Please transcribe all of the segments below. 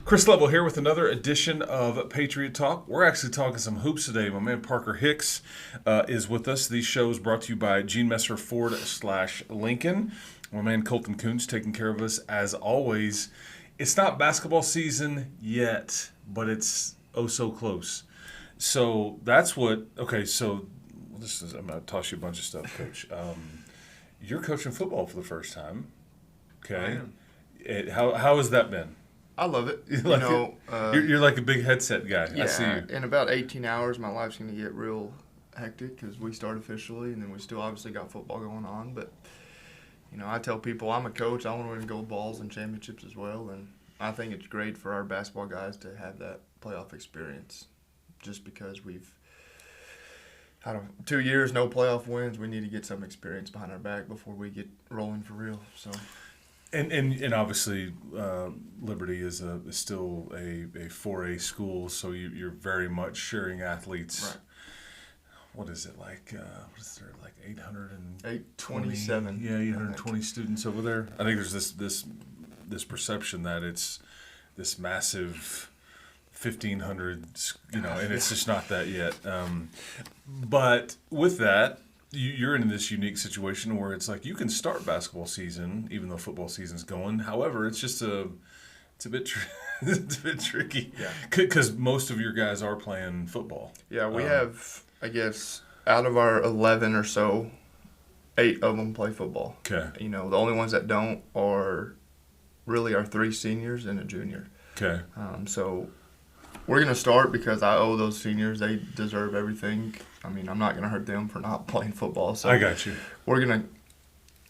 Chris Level here with another edition of Patriot Talk. We're actually talking some hoops today. My man Parker Hicks is with us. These shows brought to you by Gene Messer Ford / Lincoln. My man Colton Kuntz taking care of us as always. It's not basketball season yet, but it's oh so close. So that's what. Okay, so I'm going to toss you a bunch of stuff, Coach. You're coaching football for the first time. Okay, how has that been? I love it. You're like a big headset guy. Yeah, I see you. In about 18 hours, my life's going to get real hectic because we start officially, and then we still obviously got football going on. But, I tell people I'm a coach. I want to win gold balls and championships as well, and I think it's great for our basketball guys to have that playoff experience just because we've 2 years, no playoff wins. We need to get some experience behind our back before we get rolling for real. So. And obviously, Liberty is still a 4A school, so you're very much sharing athletes. Right. What is it like? What is there like 827? Yeah, 820 students over there. I think there's this perception that it's this massive 1,500, and it's just not that yet. But with that. You're in this unique situation where it's like you can start basketball season even though football season's going. However, it's a bit it's a bit tricky. Yeah. Because most of your guys are playing football. Yeah, we have, I guess, out of our 11 or so, 8 of them play football. Okay. The only ones that don't are really our 3 seniors and a junior. Okay. So we're going to start because I owe those seniors. They deserve everything. I'm not going to hurt them for not playing football. So I got you. We're going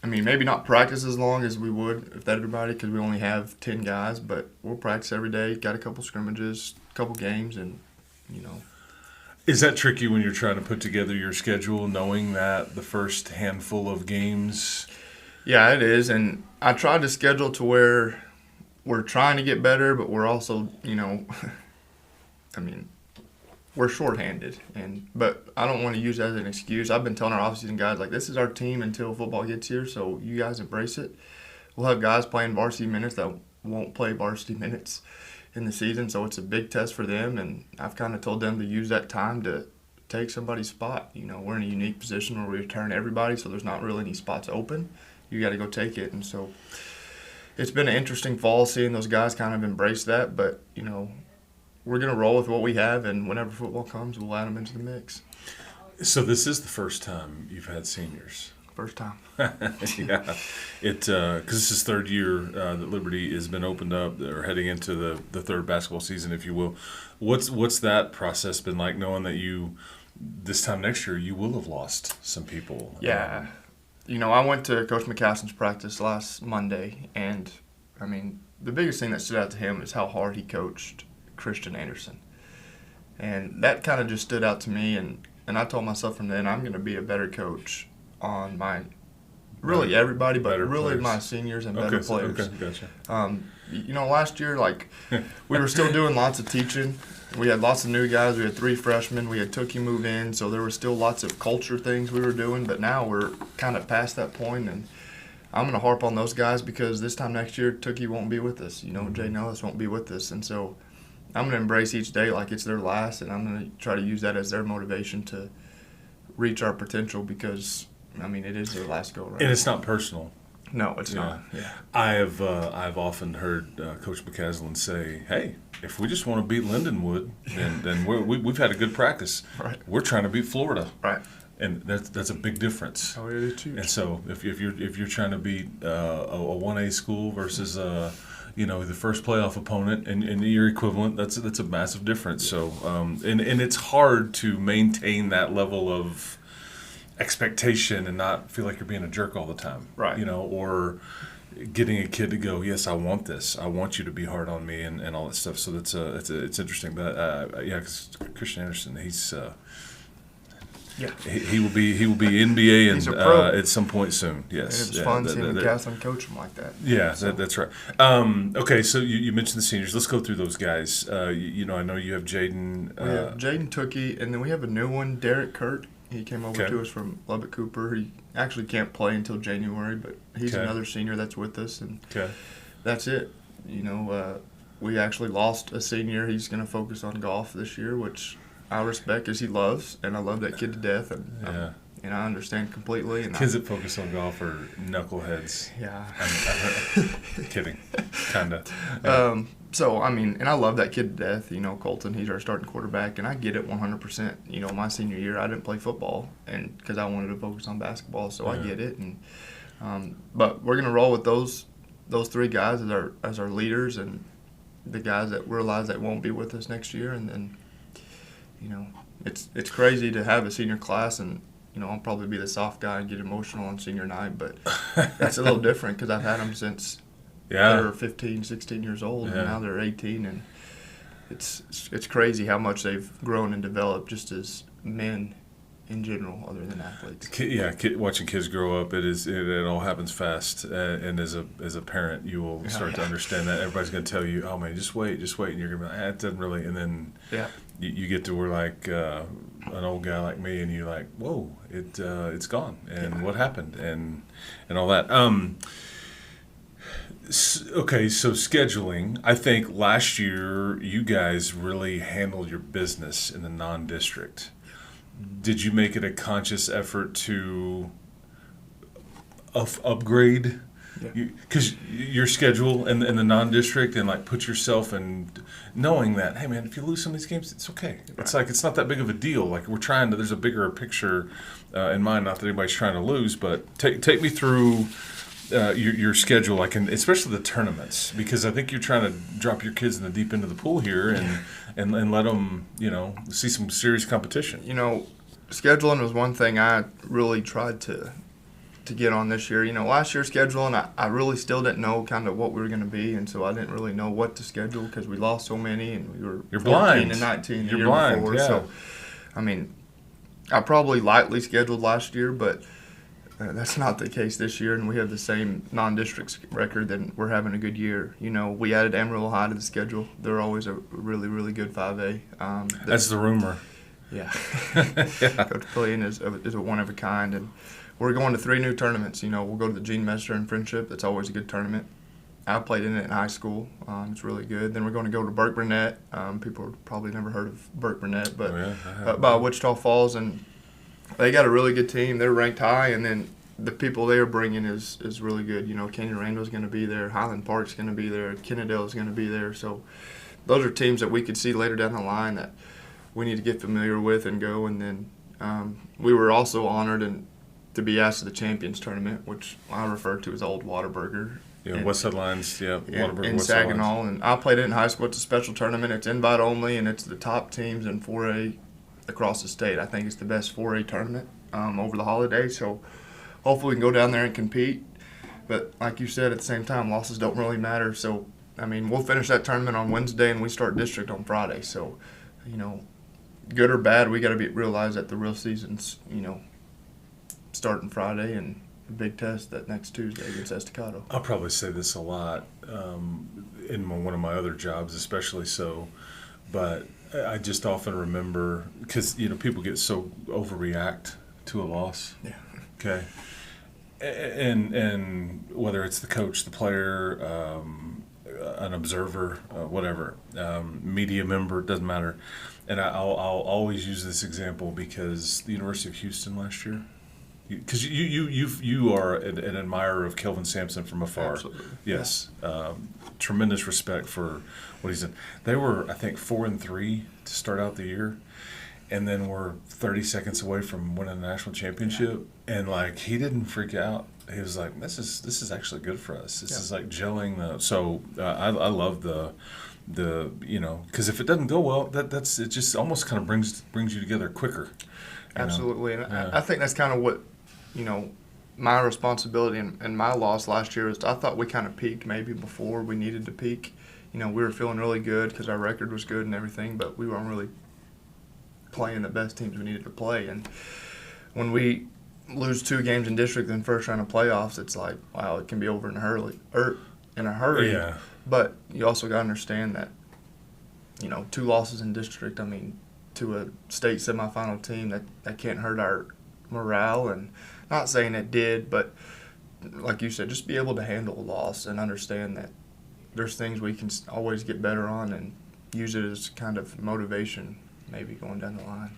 to, maybe not practice as long as we would if everybody because we only have 10 guys, but we'll practice every day, got a couple scrimmages, a couple games, and, Is that tricky when you're trying to put together your schedule, knowing that the first handful of games? Yeah, it is, and I tried to schedule to where we're trying to get better, but we're also, we're shorthanded, but I don't want to use that as an excuse. I've been telling our off-season guys, this is our team until football gets here, so you guys embrace it. We'll have guys playing varsity minutes that won't play varsity minutes in the season, so it's a big test for them, and I've kind of told them to use that time to take somebody's spot. We're in a unique position where we return everybody, so there's not really any spots open. You got to go take it, and so it's been an interesting fall seeing those guys kind of embrace that, but, we're going to roll with what we have, and whenever football comes, we'll add them into the mix. So this is the first time you've had seniors. First time. Yeah. Because this is third year that Liberty has been opened up, or heading into the third basketball season, if you will. What's that process been like, knowing that this time next year, you will have lost some people? Yeah. I went to Coach McCaslin's practice last Monday, and, the biggest thing that stood out to him is how hard he coached Christian Anderson. And that kind of just stood out to me, and I told myself from then I'm going to be a better coach on my everybody, but really players. My seniors and better players. Okay, gotcha. Last year, we were still doing lots of teaching. We had lots of new guys. We had 3 freshmen. We had Tookie move in, so there were still lots of culture things we were doing, but now we're kind of past that point, and I'm going to harp on those guys because this time next year, Tookie won't be with us. Jay Nellis won't be with us, and so I'm going to embrace each day like it's their last, and I'm going to try to use that as their motivation to reach our potential because, it is their last go-around. And it's not personal. No, it's not. Yeah. I've often heard Coach McCaslin say, hey, if we just want to beat Lindenwood, then we've had a good practice. Right. We're trying to beat Florida. Right. And that's a big difference. Oh, it is huge. And so if you're trying to beat a 1A school versus the first playoff opponent and your equivalent, that's a massive difference. So and it's hard to maintain that level of expectation and not feel like you're being a jerk all the time. Right. Or getting a kid to go, yes, I want this. I want you to be hard on me and all that stuff. So it's interesting. But because Christian Anderson, he's Yeah. He will be NBA He's a pro. at some point soon. Yes, And it's fun seeing McCaslin coach him like that. Yeah, So. that's right. Okay, so you mentioned the seniors. Let's go through those guys. I know you have Jaden. We have Jaden Tookie, and then we have a new one, Derek Kurt. He came over Okay. to us from Lubbock Cooper. He actually can't play until January, but he's Okay. another senior that's with us, and Okay. that's it. we actually lost a senior. He's going to focus on golf this year, which I respect because he loves, and I love that kid to death. And I understand completely. And kids that focus on golf are knuckleheads. Yeah. I'm kidding. Kind of. Yeah. So, I mean, and I love that kid to death. You know, Colton, he's our starting quarterback, and I get it 100%. You know, my senior year, I didn't play football and because I wanted to focus on basketball, so I get it. And but we're going to roll with those three guys as our leaders and the guys that realize that won't be with us next year. And then, you know, it's crazy to have a senior class, and you know, I'll probably be the soft guy and get emotional on senior night, but that's a little different because I've had them since they're 15, 16 years old, and now they're 18, and it's crazy how much they've grown and developed just as men in general, other than athletes. Watching kids grow up, it all happens fast, and as a parent, you will start to understand that. Everybody's going to tell you, "Oh man, just wait," and you're going to be like, "It doesn't really," and then you get to where like an old guy like me, and you're like, "Whoa, it's gone," and what happened, and all that. Okay, so scheduling. I think last year you guys really handled your business in the non-district. Did you make it a conscious effort to upgrade? Because your schedule and the non-district, and like put yourself in knowing that, hey man, if you lose some of these games, it's okay. Right. It's like it's not that big of a deal. Like we're trying to. There's a bigger picture in mind. Not that anybody's trying to lose, but take me through your schedule, like, and especially the tournaments, because I think you're trying to drop your kids in the deep end of the pool here and let them, you know, see some serious competition. You know, scheduling was one thing I really tried to get on this year. You know, last year's scheduling, I really still didn't know kind of what we were going to be, and so I didn't really know what to schedule because we lost so many, and we were 14 and 19 the year before. Yeah. So, I mean, I probably lightly scheduled last year, but that's not the case this year, and we have the same non-district record, then we're having a good year. You know, we added Amarillo High to the schedule. They're always a really, really good 5A. That's the rumor. Yeah. Coach Pillion is a one-of-a-kind, and we're going to 3 new tournaments. You know, we'll go to the Gene Messer in Friendship. That's always a good tournament. I played in it in high school. It's really good. Then we're going to go to Burke Burnett. People have probably never heard of Burke Burnett, but by Wichita Falls, and they got a really good team. They're ranked high, and then the people they are bringing is really good. You know, Canyon Randall's going to be there. Highland Park's going to be there. Kennedale's going to be there. So those are teams that we could see later down the line that we need to get familiar with and go. And then we were also honored to be asked to the Champions Tournament, which I refer to as Old Whataburger. Yeah, Westside Lions, Whataburger, in Westside Saginaw. Lions. And I played it in high school. It's a special tournament. It's invite only, and it's the top teams in 4A across the state. I think it's the best 4A tournament over the holidays. So hopefully we can go down there and compete. But like you said, at the same time, losses don't really matter. So, I mean, we'll finish that tournament on Wednesday, and we start district on Friday. So, you know, good or bad, we got to realize that the real season's, you know, starting Friday, and a big test that next Tuesday against Estacado. I'll probably say this a lot in one of my other jobs, especially so, but I just often remember, because, you know, people get so overreact to a loss. Yeah. Okay. And whether it's the coach, the player, an observer, whatever, media member, doesn't matter. And I'll always use this example because the University of Houston last year, because you are an admirer of Kelvin Sampson from afar. Absolutely. Yes. Tremendous respect for what he's done. They were, I think, 4-3 to start out the year, and then we're 30 seconds away from winning the national championship. And like, he didn't freak out. He was like, "This is actually good for us. This is like gelling." So I love the you know, because if it doesn't go well, that's it. Just almost kind of brings you together quicker. Absolutely, and I think that's kind of what, you know, my responsibility and my loss last year is. I thought we kind of peaked maybe before we needed to peak. You know, we were feeling really good because our record was good and everything, but we weren't really playing the best teams we needed to play. And when we lose 2 games in district in first round of playoffs, it's like, wow, it can be over in a hurry. Yeah. But you also got to understand that, you know, 2 losses in district, I mean, to a state semifinal team, that can't hurt our morale. And not saying it did, but like you said, just be able to handle a loss and understand that, there's things we can always get better on and use it as kind of motivation, maybe going down the line.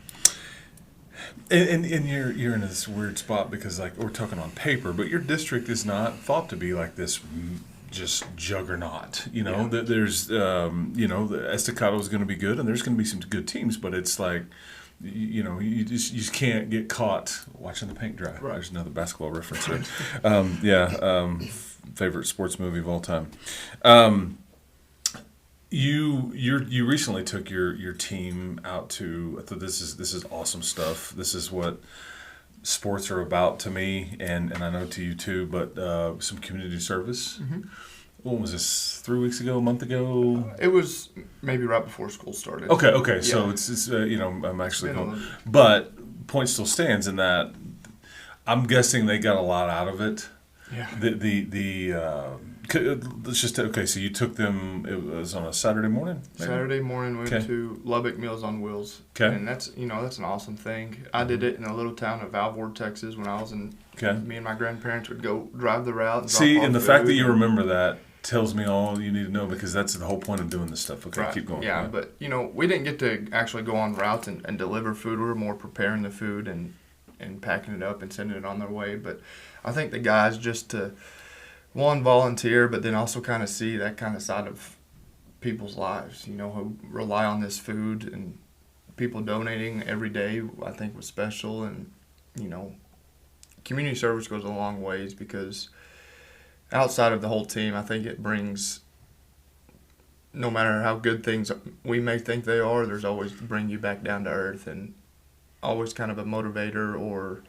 And you're in this weird spot because like we're talking on paper, but your district is not thought to be like this just juggernaut. You know, there's the Estacado is going to be good, and there's going to be some good teams, but it's like. You just can't get caught watching the paint dry. Right. There's another basketball reference there. Favorite sports movie of all time. You recently took your team out to. I thought this is awesome stuff. This is what sports are about to me, and I know to you too. But some community service. Mm-hmm. What was this? 3 weeks ago? A month ago? It was maybe right before school started. Okay. Yeah. So it's I'm actually going, but point still stands in that I'm guessing they got a lot out of it. Yeah. Let's just okay. So you took them. It was on a Saturday morning. Maybe? Saturday morning we went Okay. to Lubbock Meals on Wheels. Okay. And that's an awesome thing. I did it in a little town of Valvord, Texas when I was in. Okay. Me and my grandparents would go drive the route. And See, drop and the off fact that food you and- remember that tells me all you need to know because that's the whole point of doing this stuff. Okay, Right. keep going. Yeah, but we didn't get to actually go on routes and deliver food. We were more preparing the food and packing it up and sending it on their way. But I think the guys just to one volunteer, but then also kind of see that kind of side of people's lives. Who rely on this food and people donating every day. I think was special, and community service goes a long ways because outside of the whole team, I think it brings. No matter how good things we may think they are, there's always bring you back down to earth and always kind of a motivator or,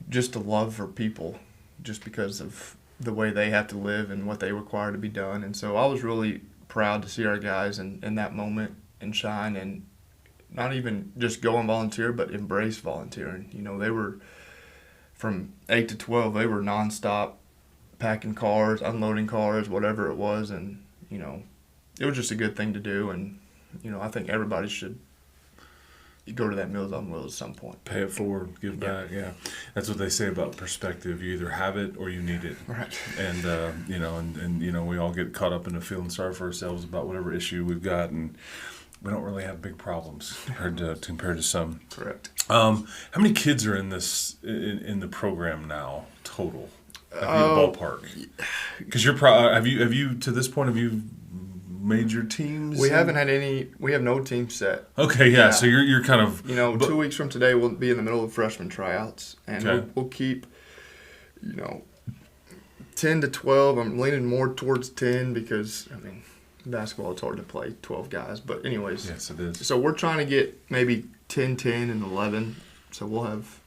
just a love for people just because of the way they have to live and what they require to be done. And so I was really proud to see our guys in that moment and shine and not even just go and volunteer, but embrace volunteering. They were from 8 to 12, they were nonstop packing cars, unloading cars, whatever it was. And, it was just a good thing to do, and I think everybody should go to that Meals on Wheels at some point. Pay it forward, give back. Yeah, that's what they say about perspective. You either have it or you need it. Right. And we all get caught up in the feeling sorry for ourselves about whatever issue we've got, and we don't really have big problems compared to some. Correct. How many kids are in this in the program now total? Have you ballpark? Because you're have you to this point have you made your teams? We haven't had any. We have no team set. Okay, yeah. So you're kind of 2 weeks from today we'll be in the middle of freshman tryouts, and Okay. we'll keep 10 to 12. I'm leaning more towards 10 because basketball it's hard to play 12 guys. But anyways, yes, it is. So we're trying to get maybe 10, 10, and 11. So we'll have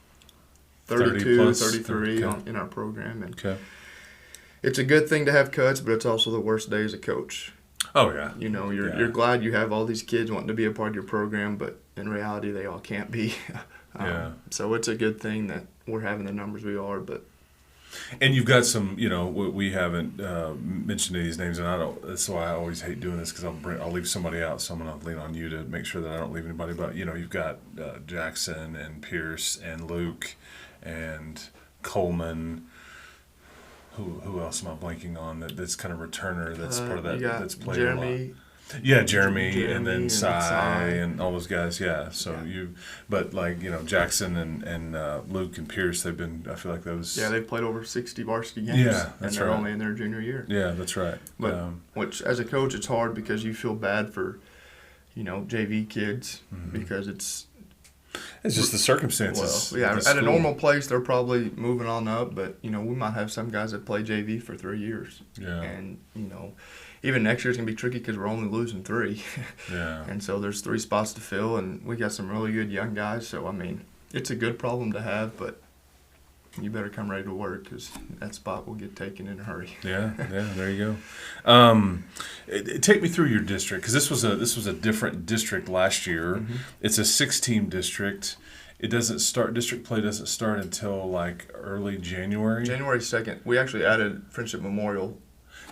32, 30 plus, 33 okay. in our program, and Okay. it's a good thing to have cuts, but it's also the worst day as a coach. Oh yeah. You're glad you have all these kids wanting to be a part of your program, but in reality, they all can't be. Yeah. So it's a good thing that we're having the numbers we are, but. And you've got some, we haven't mentioned these names, and I don't. That's why I always hate doing this because I'll leave somebody out. So I'm gonna lean on you to make sure that I don't leave anybody. But you've got Jackson and Pierce and Luke and Coleman. Who else am I blanking on that's kind of returner that's part of that you got that's played Jeremy. a lot? Yeah, Jeremy and then and Cy Cy. and all those guys. Yeah, so but Jackson and Luke and Pierce, they've been. I feel like those. Yeah, they've played over 60 varsity games. Yeah, and that's they're right. only in their junior year. Yeah, that's right. But which, as a coach, it's hard because you feel bad for, JV kids because it's just the circumstances. Well, yeah, of the at a school. normal place, they're probably moving on up, but, we might have some guys that play JV for 3 years. Yeah. And, even next year's going to be tricky because we're only losing 3. Yeah. And so there's 3 spots to fill, and we got some really good young guys. So, it's a good problem to have, but you better come ready to work because that spot will get taken in a hurry. Yeah, there you go. Take me through your district because this was a different district last year. Mm-hmm. It's a 6-team district. It doesn't start. District play doesn't start until like early January. January 2nd, we actually added Friendship Memorial.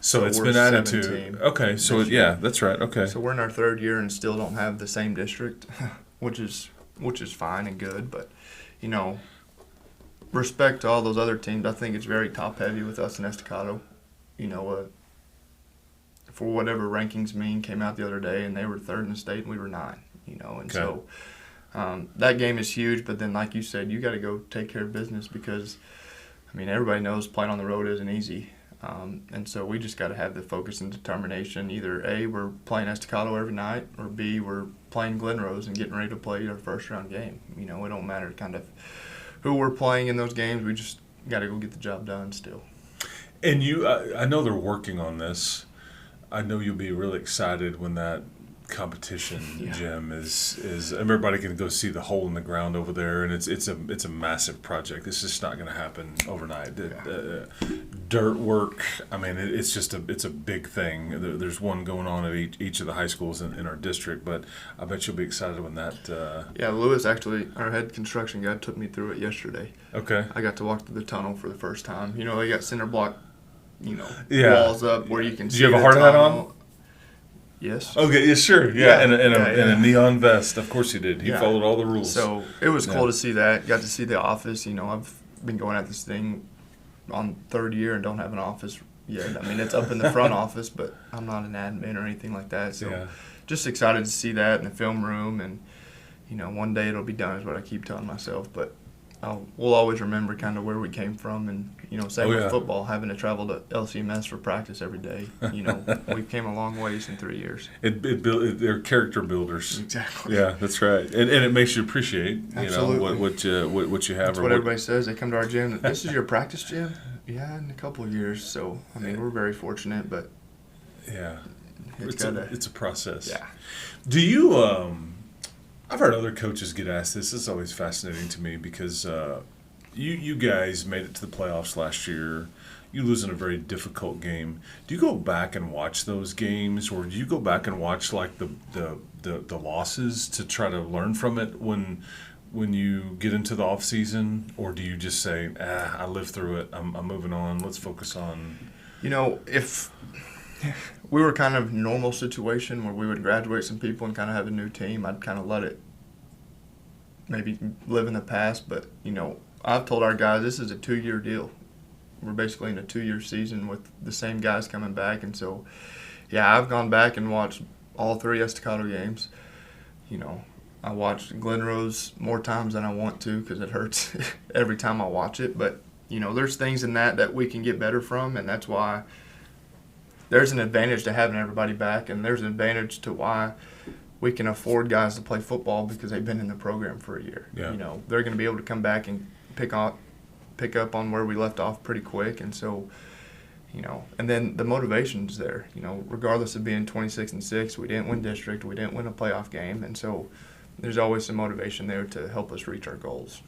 So it's we're been added 17 to. Okay, so that's right. Okay. So we're in our 3rd year and still don't have the same district, which is fine and good. But, respect to all those other teams, I think it's very top heavy with us in Estacado. for whatever rankings mean, came out the other day, and they were 3rd in the state, and we were 9. And so that game is huge. But then, like you said, you got to go take care of business because, everybody knows playing on the road isn't easy. And so we just got to have the focus and determination. Either A, we're playing Estacado every night, or B, we're playing Glen Rose and getting ready to play our first-round game. It don't matter kind of who we're playing in those games. We just got to go get the job done still. And I know they're working on this. I know you'll be really excited when that competition gym is everybody can go see the hole in the ground over there, and it's a massive project. It's just not going to happen overnight. Dirt work. It's a big thing. There's one going on at each of the high schools in our district, but I bet you'll be excited when that. Lewis actually, our head construction guy, took me through it yesterday. Okay. I got to walk through the tunnel for the first time. They got cinder block, walls up where you can see. Do you have a hard hat on? Yes. Okay, yeah, sure. Yeah, and a neon vest. Of course he did. He followed all the rules. So it was cool to see that. Got to see the office. I've been going at this thing on 3rd year and don't have an office yet. It's up in the front office, but I'm not an admin or anything like that. So just excited to see that in the film room. And, one day it'll be done is what I keep telling myself. But we'll always remember kind of where we came from. And, same with football, having to travel to LCMS for practice every day. We came a long ways in 3 years. They're character builders. Exactly. Yeah, that's right. And it makes you appreciate, Absolutely. what you have. That's what everybody says. They come to our gym. This is your practice gym? Yeah, in a couple of years. So, we're very fortunate, but it's a process. Yeah. Do you I've heard other coaches get asked this. This is always fascinating to me because you guys made it to the playoffs last year. You lose in a very difficult game. Do you go back and watch those games, or do you go back and watch like the losses to try to learn from it when you get into the off season, or do you just say, I lived through it, I'm moving on, let's focus on? If we were kind of normal situation where we would graduate some people and kind of have a new team, I'd kind of let it maybe live in the past. But, I've told our guys this is a 2-year deal. We're basically in a 2-year season with the same guys coming back. And so, I've gone back and watched all 3 Estacado games. I watched Glen Rose more times than I want to because it hurts every time I watch it. But, there's things in that we can get better from, and that's why there's an advantage to having everybody back, and there's an advantage to why we can afford guys to play football because they've been in the program for a year. Yeah. They're going to be able to come back and pick up on where we left off pretty quick, and so, and then the motivation's there. Regardless of being 26-6, we didn't win district, we didn't win a playoff game, and so there's always some motivation there to help us reach our goals.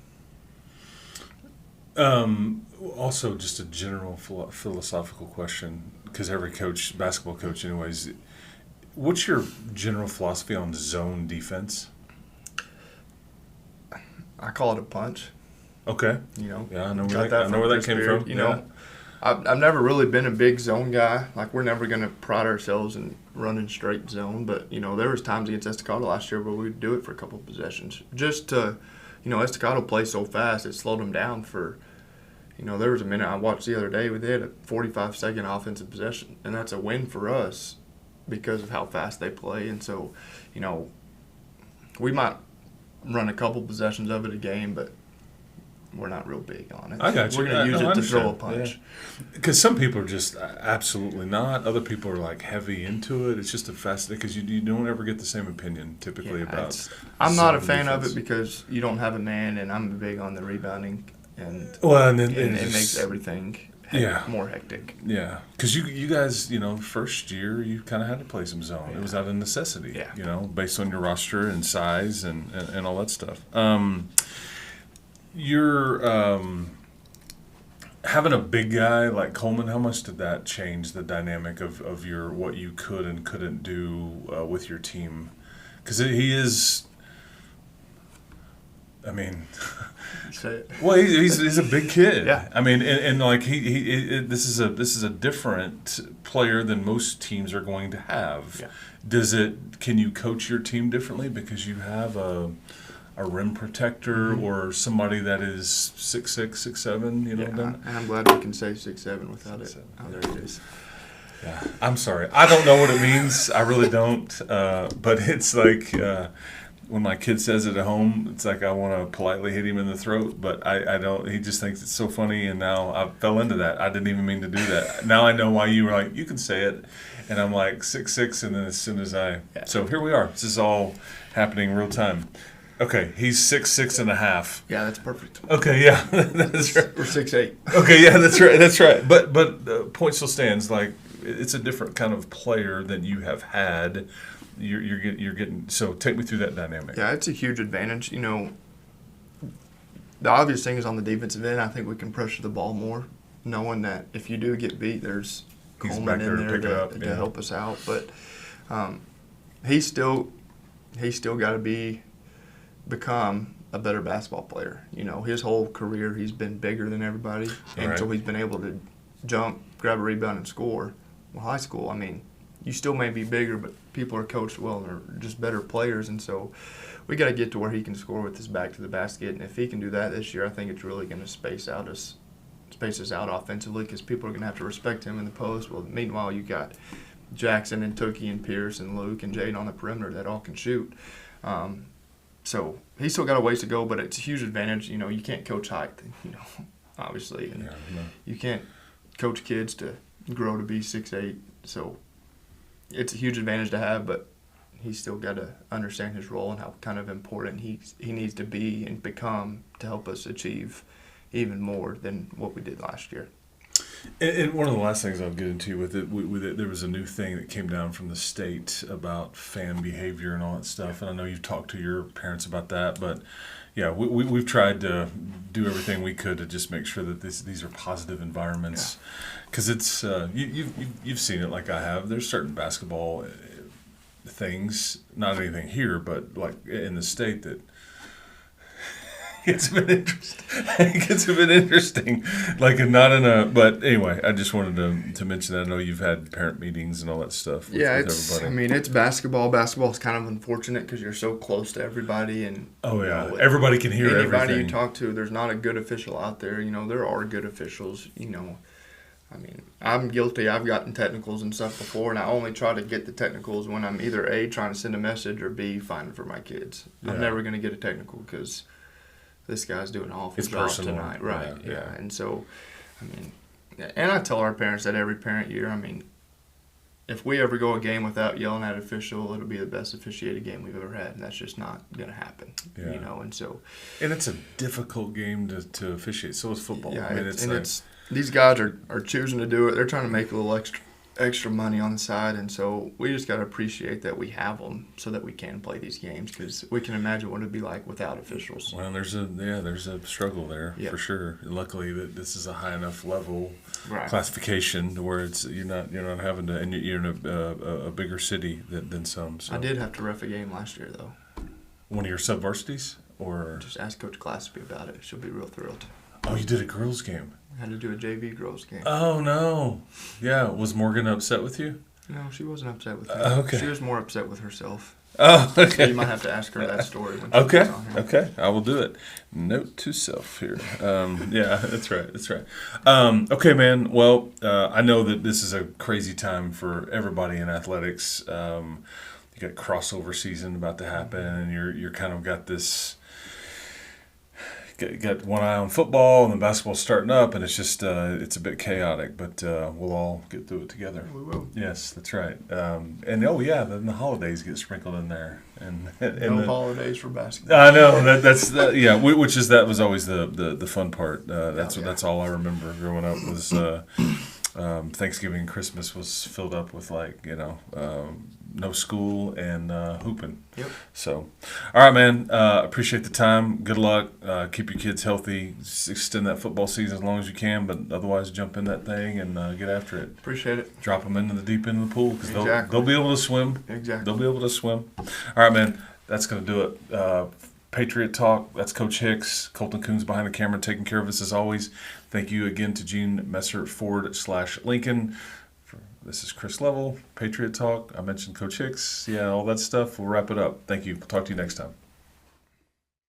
Also, just a general philosophical question, because every basketball coach anyways, what's your general philosophy on zone defense? I call it a punch. Okay. I know where that came from. I've never really been a big zone guy. Like, we're never going to pride ourselves in running straight zone, but, there was times against Estacado last year where we'd do it for a couple of possessions. Just to, Estacado plays so fast, it slowed them down for, there was a minute I watched the other day where they had a 45-second offensive possession, and that's a win for us because of how fast they play. And so, we might run a couple possessions of it a game, but we're not real big on it. I got you. We're going to use it to throw a punch. Because some people are just absolutely not. Other people are like heavy into it. It's just a fascinating because you don't ever get the same opinion typically about. I'm not a fan of it because you don't have a man, and I'm big on the rebounding, and it makes everything more hectic. Yeah, because you guys, first year you kind of had to play some zone. It was out of necessity. Based on your roster and size and all that stuff. You're having a big guy like Coleman. How much did that change the dynamic of your what you could and couldn't do with your team? Because he is. Well, he's a big kid. Yeah. And like this is a different player than most teams are going to have. Yeah. Can you coach your team differently because you have a rim protector or somebody that is 6'6", 6'7", and I'm glad we can say 6'7" without it. Oh, there it is. Yeah, I'm sorry. I don't know what it means. I really don't. But it's like when my kid says it at home, it's like I want to politely hit him in the throat, but I don't. He just thinks it's so funny, and now I fell into that. I didn't even mean to do that. Now I know why you were like, you can say it. And I'm like 6'6", and then as soon as So here we are. This is all happening real time. Okay, he's 6'6.5". Yeah, that's perfect. Okay, yeah, that's right. We're 6'8". Okay, yeah, that's right. That's right. But point still stands. Like it's a different kind of player than you have had. You're getting. So take me through that dynamic. Yeah, it's a huge advantage. You know, the obvious thing is on the defensive end. I think we can pressure the ball more, knowing that if you do get beat, there's Coleman in there to help us out. But he's still got to become a better basketball player. You know, his whole career he's been bigger than everybody, and so he's been able to jump, grab a rebound, and score. Well, high school, I mean, you still may be bigger, but people are coached well and are just better players, and so we got to get to where he can score with his back to the basket. And if he can do that this year, I think it's really going to space us out offensively because people are going to have to respect him in the post. Well, meanwhile, you got Jackson and Tookie and Pierce and Luke and Jade on the perimeter that all can shoot. So he's still got a ways to go, but it's a huge advantage. You know, you can't coach height, you know, obviously. And you can't coach kids to grow to be 6'8". So it's a huge advantage to have, but he's still got to understand his role and how kind of important he needs to be and become to help us achieve even more than what we did last year. And one of the last things I'll get into with it, there was a new thing that came down from the state about fan behavior and all that stuff. And I know you've talked to your parents about that, but yeah, we've tried to do everything we could to just make sure that these are positive environments. Because it's you've seen it like I have. There's certain basketball things, not anything here, but like in the state that. It's been interesting. Like not in a, but anyway, I just wanted to mention that. I know you've had parent meetings and all that stuff. With everybody. I mean, it's basketball. Basketball is kind of unfortunate because you're so close to everybody, and everybody can hear anybody everything. You talk to. There's not a good official out there. You know, there are good officials. You know, I mean, I'm guilty. I've gotten technicals and stuff before, and I only try to get the technicals when I'm either A, trying to send a message, or B, fighting for my kids. Yeah. I'm never going to get a technical because this guy's doing an awful job tonight. Right, yeah. And so, I mean, and I tell our parents that every parent year, I mean, if we ever go a game without yelling at an official, it'll be the best officiated game we've ever had, and that's just not going to happen, you know, and so. And it's a difficult game to officiate. So is football. Yeah, I mean, it's these guys are choosing to do it. They're trying to make a little extra money on the side, and so we just got to appreciate that we have them so that we can play these games because we can imagine what it'd be like without officials. Well, there's a struggle there for sure. Luckily, that this is a high enough level classification where it's you're not having to, and you're in a bigger city than some. So. I did have to ref a game last year though. One of your sub-varsities, or just ask Coach Glassby about it. She'll be real thrilled. Oh, you did a girls' game. I had to do a JV girls game. Oh, no. Yeah. Was Morgan upset with you? No, she wasn't upset with me. Okay. She was more upset with herself. Oh, okay. So you might have to ask her that story. When she okay. on here. Okay. I will do it. Note to self here. Yeah, that's right. That's right. Okay, man. Well, I know that this is a crazy time for everybody in athletics. You got crossover season about to happen, and you're kind of got this. Got one eye on football, and the basketball's starting up, and it's just it's a bit chaotic, but we'll all get through it together. We will. Yes, that's right. And then the holidays get sprinkled in there, and no holidays for basketball. I know that's that was always the fun part. That's all I remember growing up was Thanksgiving and Christmas was filled up with no school and hooping. Yep. So, all right, man. Appreciate the time. Good luck. Keep your kids healthy. Extend that football season as long as you can, but otherwise jump in that thing and get after it. Appreciate it. Drop them into the deep end of the pool because exactly. they'll be able to swim. Exactly. They'll be able to swim. All right, man. That's going to do it. Patriot Talk. That's Coach Hicks. Colton Coons behind the camera taking care of us as always. Thank you again to Gene Messer Ford/Lincoln. This is Chris Level, Patriot Talk. I mentioned Coach Hicks. Yeah, all that stuff. We'll wrap it up. Thank you. We'll talk to you next time.